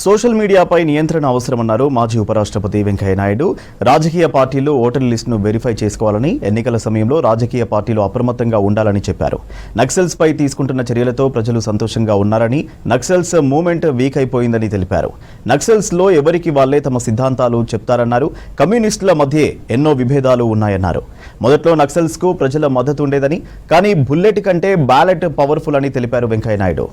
Social మీడియాపై నియంత్రణ అవసరమన్నారు మాజీ ఉపరాష్ట్రపతి వెంకయ్య నాయుడు. రాజకీయ పార్టీలు ఓటర్ లిస్టును వెరిఫై చేసుకోవాలని, ఎన్నికల సమయంలో రాజకీయ పార్టీలు అప్రమత్తంగా ఉండాలని చెప్పారు. నక్సల్స్ పై తీసుకుంటున్న చర్యలతో ప్రజలు సంతోషంగా ఉన్నారని, నక్సల్స్ మూవ్మెంట్ వీక్ అయిపోయిందని తెలిపారు. నక్సల్స్ లో ఎవరికి వాళ్లే తమ సిద్ధాంతాలు చెప్తారన్నారు. కమ్యూనిస్టుల మధ్య ఎన్నో విభేదాలు ఉన్నాయన్నారు. మొదట్లో నక్సల్స్ కు ప్రజల మద్దతు ఉండేదని, కానీ బుల్లెట్ కంటే బ్యాలెట్ పవర్ఫుల్ అని తెలిపారు వెంకయ్య నాయుడు.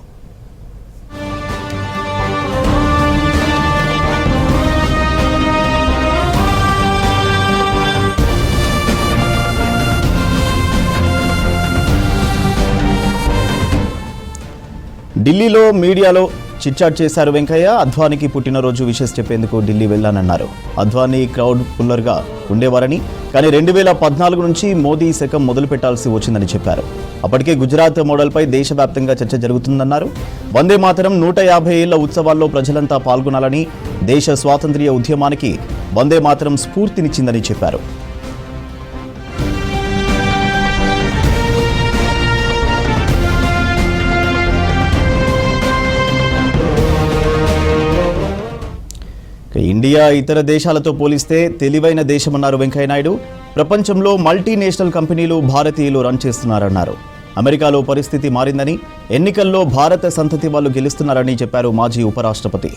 ఢిల్లీలో మీడియాలో చిట్చాట్ చేశారు వెంకయ్య. అద్వానీకి పుట్టినరోజు విషెస్ చెప్పేందుకు ఢిల్లీ వెళ్లానన్నారు. అద్వానీ క్రౌడ్ పుల్లర్గా ఉండేవారని, కానీ 2014 నుంచి మోదీ శకం మొదలు పెట్టాల్సి వచ్చిందని చెప్పారు. అప్పటికే గుజరాత్ మోడల్పై దేశవ్యాప్తంగా చర్చ జరుగుతుందన్నారు. వందే మాతరం 150 ఏళ్ల ఉత్సవాల్లో ప్రజలంతా పాల్గొనాలని, దేశ స్వాతంత్ర్య ఉద్యమానికి వందే మాతరం స్ఫూర్తినిచ్చిందని చెప్పారు. ఇండియా ఇతర దేశాలతో పోలిస్తే తెలివైన దేశమన్నారు వెంకయ్య నాయుడు. ప్రపంచంలో మల్టీనేషనల్ కంపెనీలు భారతీయులు రన్ చేస్తున్నారన్నారు. అమెరికాలో పరిస్థితి మారిందని, ఎన్నికల్లో భారత సంతతి వాళ్ళు గెలుస్తున్నారని చెప్పారు మాజీ ఉపరాష్ట్రపతి.